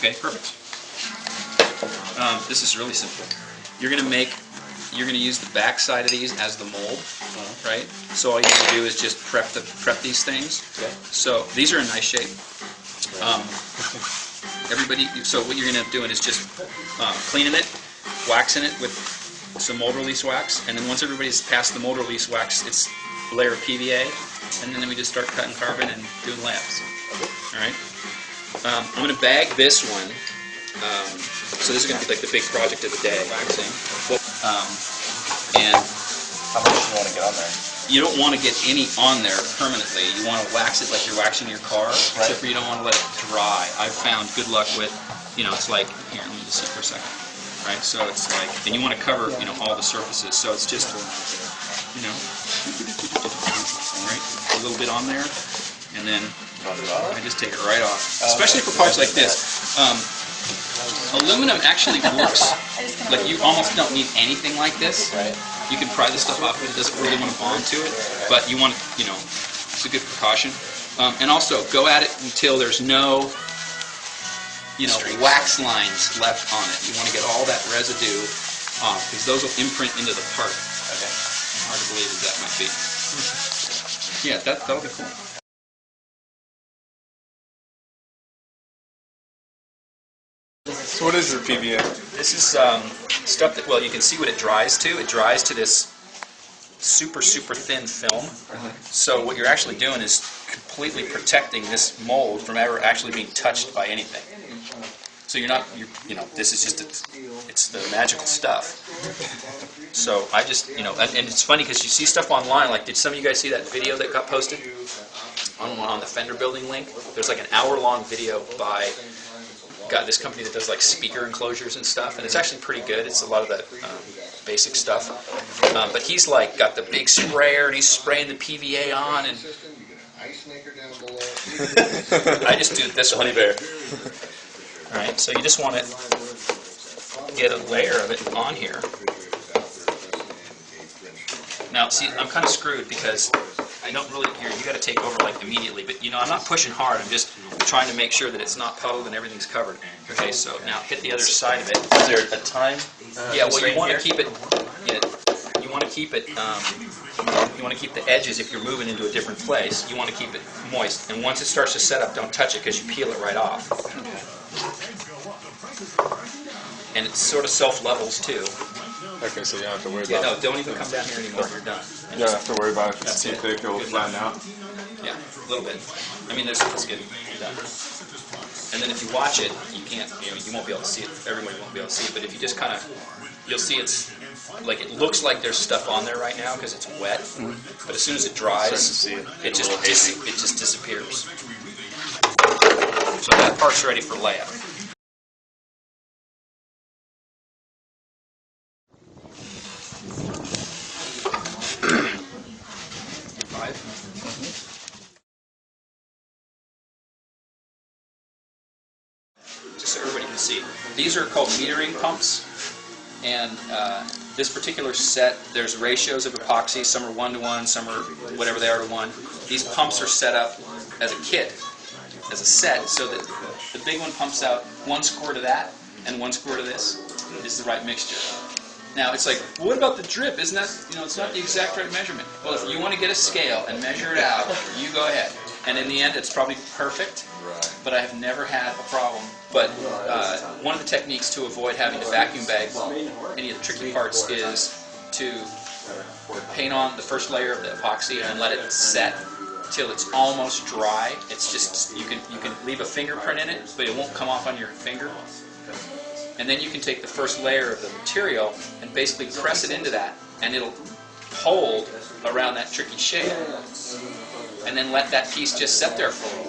Okay, perfect. This is really simple. You're gonna use the back side of these as the mold, right? So all you have to do is just prep these things. Okay. So these are in nice shape. So what you're gonna do is just cleaning it, waxing it with some mold release wax, and then once everybody's past the mold release wax, it's a layer of PVA, and then we just start cutting carbon and doing layups. All right. I'm gonna bag this one. So this is going to be like the big project of the day, waxing. And how much do you want to get on there? You don't want to get any on there permanently. You want to wax it like you're waxing your car, except for you don't want to let it dry. I've found good luck with, it's like, here, let me just see for a second. Right, so it's like, and you want to cover, all the surfaces. So it's just, right, a little bit on there, and then I just take it right off. Especially for parts like this. Aluminum actually works. Like you almost don't need anything like this. Right. You can pry this stuff off, but it doesn't really want to bond to it. But you want, it's a good precaution. And also go at it until there's no, wax lines left on it. You want to get all that residue off because those will imprint into the part. Okay. Hard to believe as that might be. Yeah, that'll be cool. So what is your PVA? This is stuff that, you can see what it dries to. It dries to this super, super thin film. So what you're actually doing is completely protecting this mold from ever actually being touched by anything. So you're not, this is just, it's the magical stuff. So I just, and it's funny because you see stuff online, like did some of you guys see that video that got posted on the Fender building link? There's like an hour-long video by this company that does like speaker enclosures and stuff, and it's actually pretty good. It's a lot of that basic stuff. But he's like got the big sprayer and he's spraying the PVA on, and I just do this one. Honey bear. All right, so you just want to get a layer of it on here. Now, see, I'm kind of screwed because I don't really, you got to take over like immediately, but I'm not pushing hard, I'm just trying to make sure that it's not puddled and everything's covered. Okay, so now hit the other side of it. Is there a time? Yeah, well you want to keep it, you want to keep it, you want to keep the edges if you're moving into a different place, you want to keep it moist, and once it starts to set up, don't touch it because you peel it right off. And it sort of self-levels too. Okay, so you don't have to worry Yeah, about no, don't even come down here anymore, you're done. You don't have to worry about it. If it's too thick, it will flatten out. Yeah, a little bit. I mean, that's good. Done. And then if you watch it, you can't, you won't be able to see it. Everybody won't be able to see it. But if you just kind of, you'll see it's like it looks like there's stuff on there right now because it's wet. But as soon as it dries, it just disappears. So that part's ready for layup. Just so everybody can see. These are called metering pumps, and this particular set, there's ratios of epoxy. Some are 1-to-1, some are whatever they are to 1. These pumps are set up as a kit, as a set, so that the big one pumps out 1 squirt of that and 1 squirt of this is the right mixture. Now it's like, well, what about the drip? Isn't that, it's not the exact right measurement. Well, if you want to get a scale and measure it out, you go ahead. And in the end, it's probably perfect, but I have never had a problem. But one of the techniques to avoid having to vacuum bag any of the tricky parts is to paint on the first layer of the epoxy and let it set till it's almost dry. It's just, you can leave a fingerprint in it, but it won't come off on your finger. And then you can take the first layer of the material and basically press it into that, and it'll hold around that tricky shape. And then let that piece just sit there for a